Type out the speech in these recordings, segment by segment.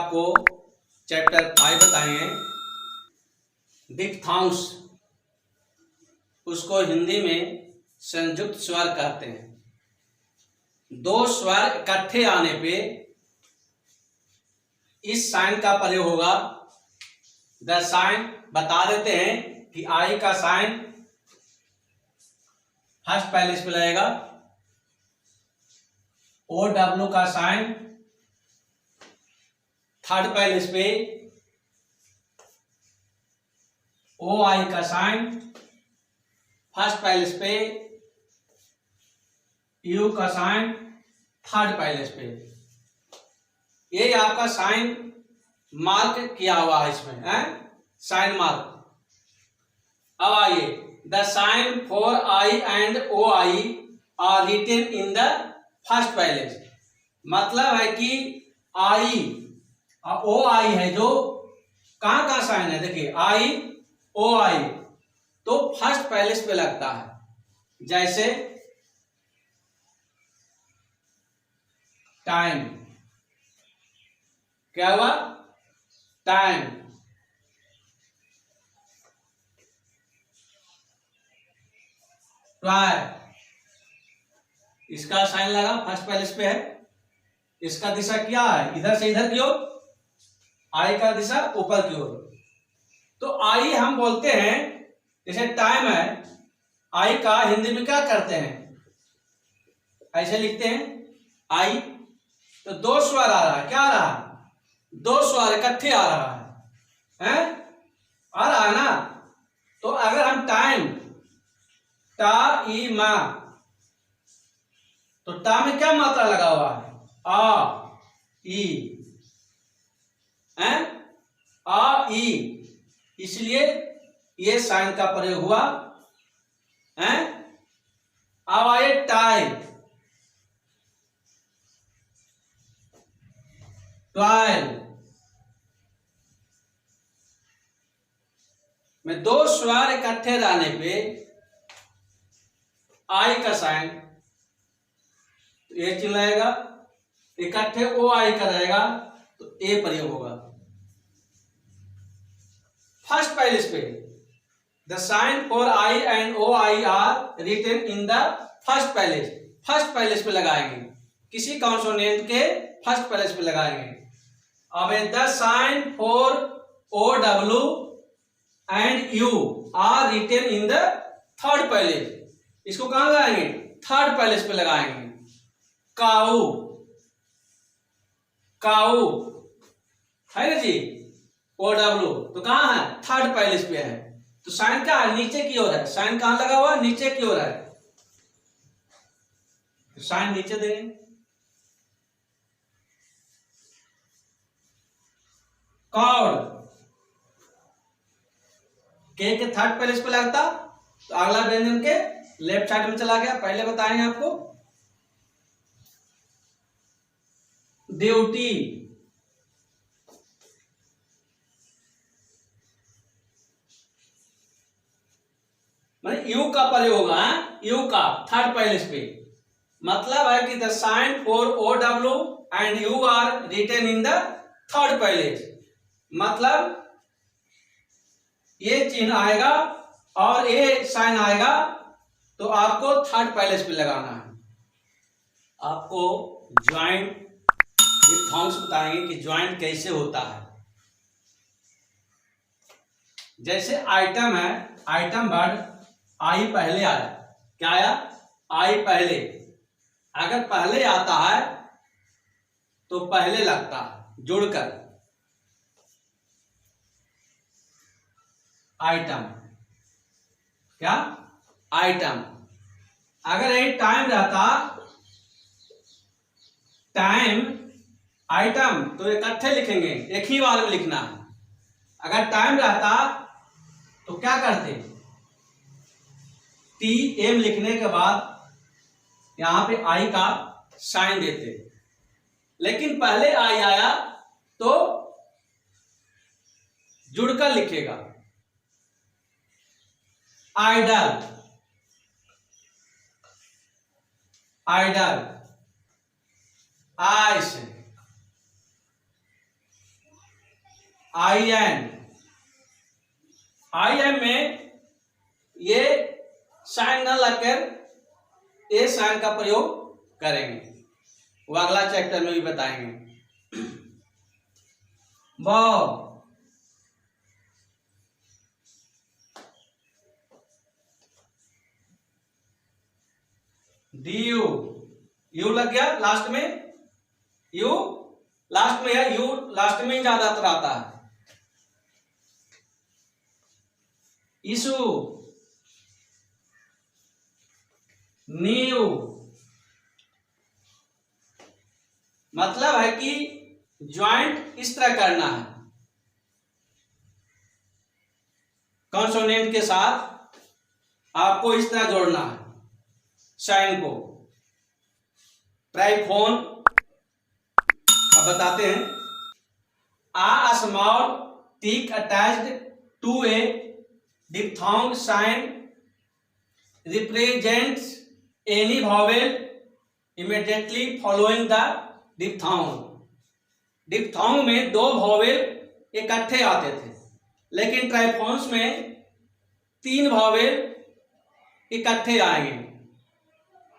आपको चैप्टर 5 बताएंगे डिप्थॉन्ग्स। उसको हिंदी में संयुक्त स्वर कहते हैं। दो स्वर इकट्ठे आने पे इस साइन का प्रयोग होगा। द साइन बता देते हैं कि आई का साइन फर्स्ट पैलेस पे लगेगा, ओ डब्ल्यू का साइन थर्ड पैलेस पे, ओ आई का साइन फर्स्ट पैलेस पे, यू का साइन थर्ड पैलेस पे। ये आपका साइन मार्क किया हुआ है इसमें है, साइन मार्क। अब आइए, the sign for I and O I are written in the first place. मतलब है कि आई और ओ आई है जो कहां का साइन है, देखिए आई ओ आई तो फर्स्ट पैलेस पे लगता है। जैसे टाइम, क्या हुआ, टाइम। ट्राई, इसका साइन लगा फर्स्ट पैलेस पे है। इसका दिशा क्या है, इधर से इधर की ओर, आई का दिशा ऊपर की ओर। तो आई हम बोलते हैं, जैसे टाइम है, आई का हिंदी में क्या करते हैं, ऐसे लिखते हैं आई। तो दो स्वर आ रहा है, क्या आ रहा है, दो स्वर इकट्ठे आ रहा है, आ रहा है ना। तो अगर हम टाइम, टा ई मा, तो टा में क्या मात्रा लगा हुआ है, आ ई, आ ई, इसलिए ये साइन का प्रयोग हुआ। अब आए टाई, ट्वाइल में दो स्वर इकट्ठे रहने पे आई का साइन तो ए चिल्लाएगा, इकट्ठे ओ आई का रहेगा तो ए प्रयोग होगा। फर्स्ट पैलेस पे the sign for I and O I are written in the first place. First place पे लगाएंगे, किसी कॉन्सोनेंट के फर्स्ट पैलेस पे लगाएंगे। अब the sign for O W and U are written in the third place. इसको कहां लगाएंगे, थर्ड पैलेस पे लगाएंगे। काऊ, काऊ है ना जी, ओ डब्ल्यू तो कहां है, थर्ड पैलेस पे है। तो साइन क्या है, नीचे की ओर है। साइन कहां लगा हुआ, नीचे की ओर है, तो साइन नीचे देंगे। कॉर्ड, के थर्ड पैलेस पे लगता तो अगला व्यंजन के लेफ्ट साइड में चला गया। पहले बताएंगे आपको। ड्यूटी, मतलब यू का प्रयोग होगा, यू का थर्ड पैलेस पे। मतलब है कि the sign for O W and U are written in the third place. मतलब ये चिन्ह आएगा और ये साइन आएगा तो आपको थर्ड पैलेस पे लगाना है। आपको ज्वाइंट डिप्थॉन्ग्स बताएंगे कि ज्वाइंट कैसे होता है। जैसे आइटम है, आइटम वर्ड आई पहले आया, क्या आया, आई पहले। अगर पहले आता है तो पहले लगता है जुड़कर, आइटम, क्या, आइटम। अगर यही टाइम रहता, टाइम आइटम, तो इकट्ठे लिखेंगे, एक ही बार में लिखना है। अगर टाइम रहता तो क्या करते, टी एम लिखने के बाद यहां पे आई का साइन देते। लेकिन पहले आई आया तो जुड़कर लिखेगा। Idle, idle, ice, I N, I N में ये साइन न लगकर ए साइन का प्रयोग करेंगे, वो अगला चैप्टर में भी बताएंगे। बॉब, डी यू, यू लग गया लास्ट में, यू लास्ट में है, यू लास्ट में ज्यादातर आता है। इशू, न्यू, मतलब है कि ज्वाइंट इस तरह करना है, कॉन्सोनेंट के साथ आपको इस तरह जोड़ना है साइन को। ट्राइफोन अब बताते हैं। A small tick attached to a diphthong sign represents any vowel immediately following the diphthong. Diphthong में दो वॉवेल इकट्ठे आते थे, लेकिन ट्राइफोन्स में 3 वॉवेल इकट्ठे आएंगे।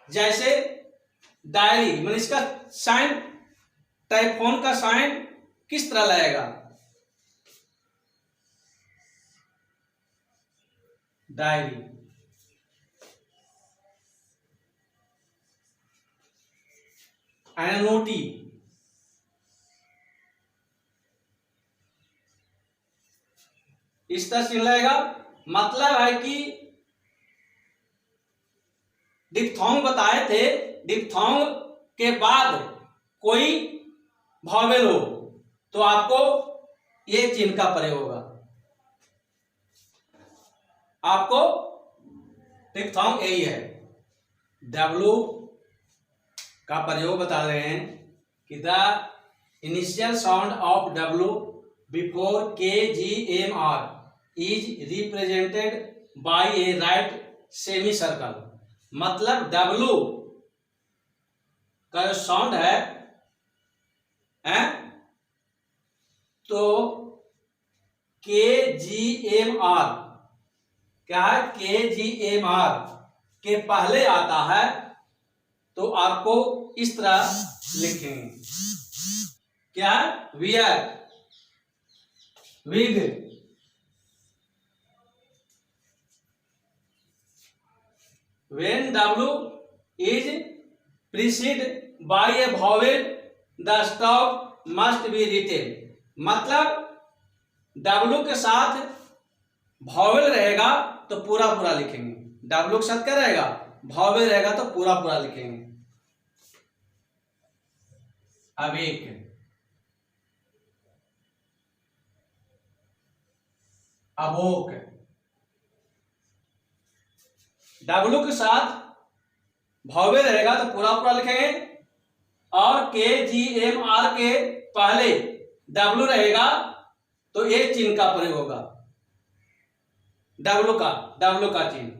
जैसे डायरी, मतलब इसका साइन, ट्राइफोन का साइन किस तरह लगेगा? डायरी, एनोटी, इस तरह से लगेगा। मतलब है कि डिप्थोंग बताए थे, डिप्थोंग के बाद कोई वॉवेल हो तो आपको ये चिन्ह का प्रयोग होगा। आपको डिप्थोंग यही है। डब्ल्यू का प्रयोग बता रहे हैं कि the initial sound of W before K G M R is represented by a right semi circle. मतलब डब्ल्यू का जो साउंड है तो के जी एम आर क्या है? के जी एम आर के पहले आता है तो आपको इस तरह लिखेंगे। क्या? Wear, wig, when W is preceded by a vowel the stop must be written। मतलब W के साथ vowel रहेगा तो पूरा पूरा लिखेंगे। W के साथ क्या रहेगा? vowel रहेगा तो पूरा पूरा लिखेंगे। अब एक अबोक, डब्ल्यू के साथ वॉवेल रहेगा तो पूरा पूरा लिखेंगे, और के जी एम आर के पहले डब्ल्यू रहेगा तो ये चिन्ह का प्रयोग होगा, डब्ल्यू का चिन्ह।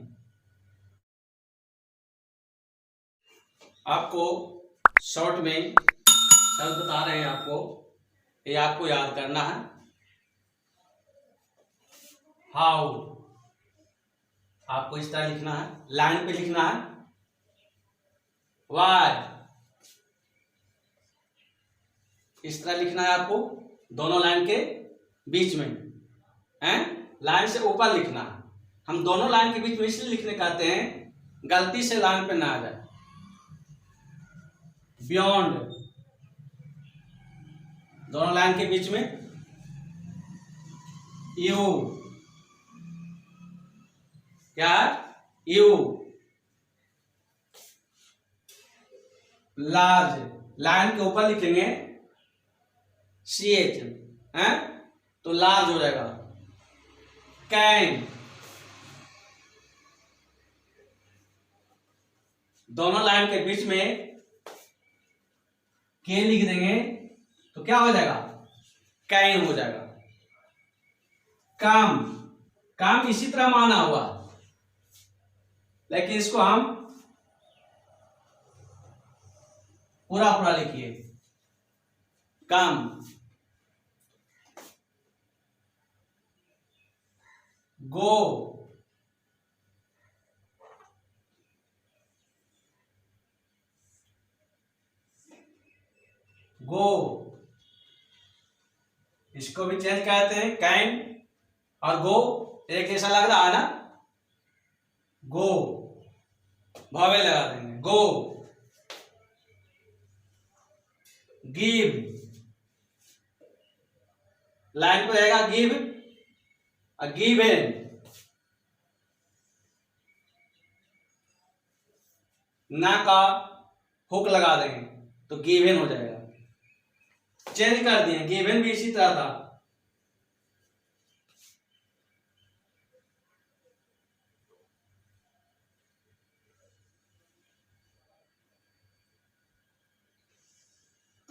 आपको शॉर्ट में शब्द बता रहे हैं, आपको ये आपको याद करना है। हाउ, आपको इस तरह लिखना है, लाइन पे लिखना है। वाई, इस तरह लिखना है आपको, दोनों लाइन के बीच में हैं, लाइन से ऊपर लिखना है। हम दोनों लाइन के बीच में इसलिए लिखने कहते हैं गलती से लाइन पे ना आ जाए। बियॉन्ड, दोनों लाइन के बीच में। यू, क्या है? यू। लार्ज, लाइन के ऊपर लिखेंगे CH है तो लार्ज हो जाएगा। कैन, दोनों लाइन के बीच में के लिख देंगे तो क्या हो जाएगा? कैन हो जाएगा। काम, काम इसी तरह माना हुआ, लेकिन इसको हम पूरा पूरा लिखिए। काम, गो, गो, इसको भी चेंज करते हैं, कैन और गो एक जैसा लग रहा है ना, गो भावेल लगा देंगे, गो, गिव, लाइन पे रहेगा गिव, गिवन, ना का हुक लगा देंगे तो गिवन हो जाएगा, चेंज कर दिए, गिवन भी इसी तरह था,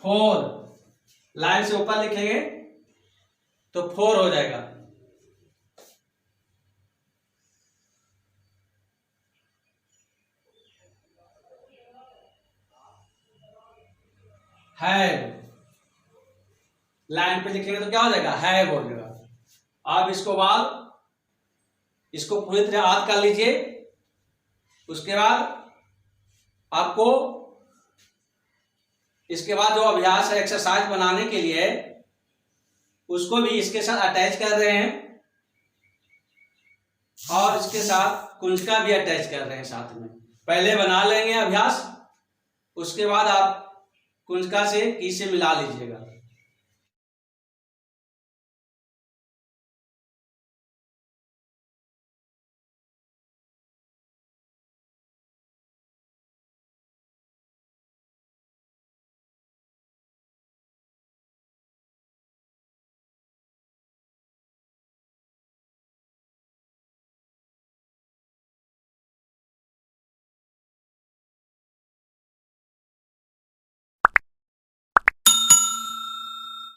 फोर, लाइन से ऊपर लिखेंगे तो 4 हो जाएगा, हैव, लाइन पे लिखेंगे तो क्या हो जाएगा, हैव हो जाएगा। अब इसको बाद इसको पूरी तरह याद कर लीजिए, उसके बाद आपको इसके बाद जो अभ्यास है एक्सरसाइज बनाने के लिए उसको भी इसके साथ अटैच कर रहे हैं और इसके साथ कुंजका भी अटैच कर रहे हैं साथ में। पहले बना लेंगे अभ्यास, उसके बाद आप कुंजका से की से मिला लीजिएगा।